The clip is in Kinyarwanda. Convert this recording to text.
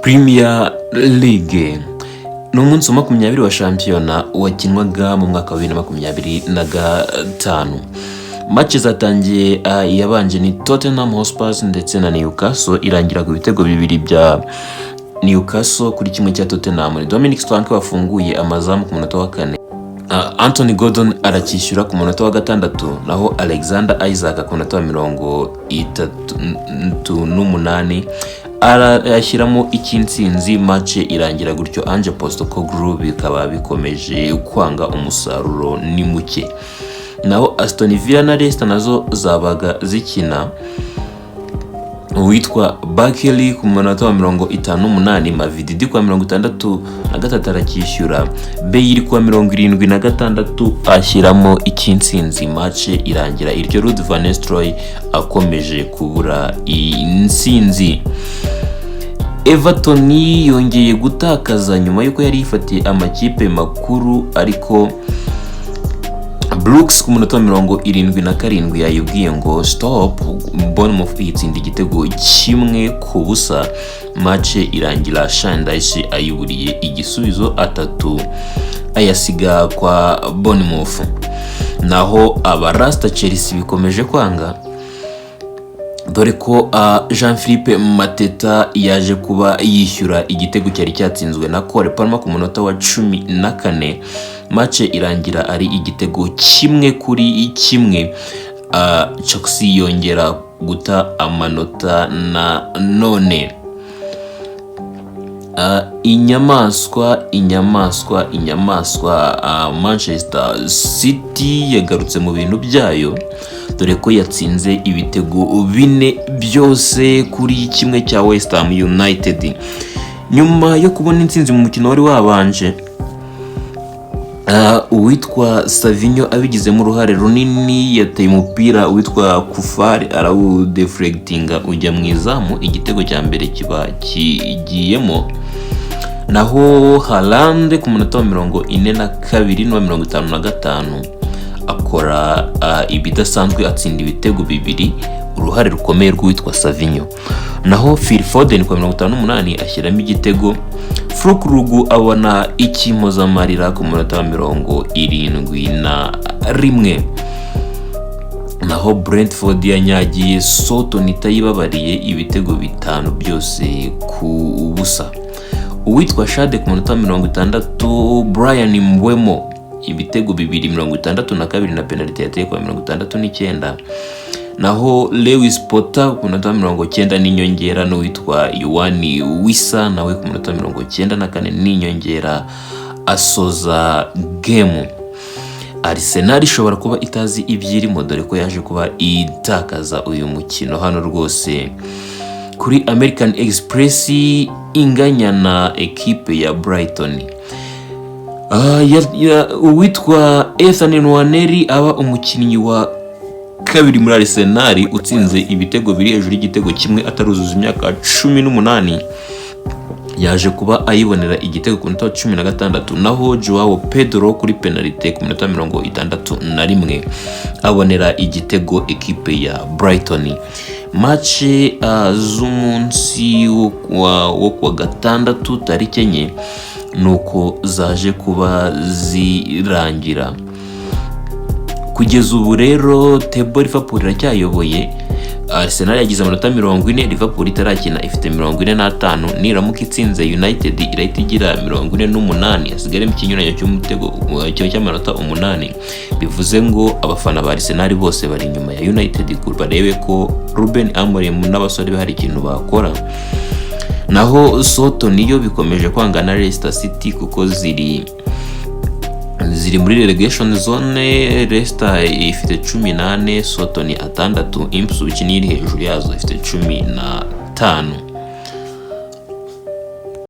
Premier League ni umunsi wa 20 wa shampiyona wakinwaga mu mwaka wa 2025. Match zatangiye yabanje ni Tottenham Hotspur ndetse na Newcastle, irangira ku bitego bibiri bya Newcastle kuri kimwe cya Tottenham. Dominic Solanke wafunguye amazamu ku munota wa 4. Anthony Gordon arakishyura ku munota wa 6, naho Alexander Isaac ku munota wa 38 arashyiramo ikinsinzi. Match irangira gutyo. Ange Postecoglou bikaba bikomeje kwanga umusaruro ni muke. Naho Aston Villa na Leicester nazo zabaga zikina. Uwitwa Bakely ku munota wa 58, Mavididi kwa 63 arakishyura, Byari kwa 76 ashyiramo ikinsinzi. Match irangira iryo Ruud van Nistelrooy akomeje kubura insinzi. Everton yongeye gutakaza nyuma yuko yari ifatiye amakipe makuru, ariko Brooks ku munota wa 77 yayibwiye ngo stop. Bournemouth itsinda igitego kimwe ku busa. Match irangira Shandaishi ayiburiye igisubizo 3 ayasiga kwa Bournemouth. Naho abarasta Chelsea bikomeje kwanga, dore ko Jean-Philippe Mateta yaje kuba yishyura igitego cyari cyatsinzwe na Cole Palmer ku munota wa 14. Match irangira ari igitego kimwe kuri kimwe. Chelsea yongera guta amanota na none. Inyamaswa Manchester City yagarutse mu bintu byayo, dore ko yatsinze ibitego 4 byose kuri kimwe cya West Ham United. Nyuma yo kubona intsinzi mu mukino wari wabanje, uwitwa Savinho abigizemo uruhare runini, yateye umupira uwitwa Kufari arawudeflectinga ujya mu izamu, igitego cya mbere kiba kigiyemo. Naho Haaland ku munota wa 42 na 55 akora ibidasanzwe, atsinda ibitego 2, uruhare rukomeye rw'uwitwa Savinho. Naho Phil Foden ku 58 ashyiramo igitego. Frukrugu abona ikimpozamarira ku munota wa 71. Naho Brentford yanyagiye Soton itayibabariye ibitego 5 byose ku busa. Uwitwa Shade ku munota wa 60, Brian Mbeumo ibitego 262 na penalty yateye kwa 69. Naho Lewis Potter ku munota wa 90 n'inyongera, n'uwitwa Yohani Wissa nawe ku munota wa 94 n'inyongera asoza game. Arsenal ishobora kuba itazi ibyirimo, dore ko yaje kuba itakaza uyu mukino hano rwose. Kuri American Express inganya na ekipe ya Brighton. Uwitwa Ethan Nwaneri aba umukinnyi wa kabiri muri Arsenal utsinze ibitego biri hejuru y'igitego kimwe ataruzuza imyaka 18, yaje kuba ayibonera igitego ku munota wa 16. Naho Joao Pedro kuri penalty ku munota wa 61 abonera igitego ekipe ya Brighton. Match z'umunsi wo kuwa 6 tariki 4 nuko zaje kuba zirangira. Kugeza ubu rero table Liverpool iracyayoboye. Arsenal yagize amanota 40, Liverpool itarakina ifite 45. Niramuka itsinze United irahita igira 48, hasigare mu kinyuranyo cy'umutego cy'amanota 8. Bivuze ngo abafana ba Arsenal bose bari inyuma ya United barebe ko Ruben Amorim n'abasore bahari ikintu bakora. Naho Soton niyo bikomeje kwangana Leicester City kuko ziri muri relegation zone. Leicester ifite 18, Soton 6, Ipswich iri hejuru yazo ifite 15.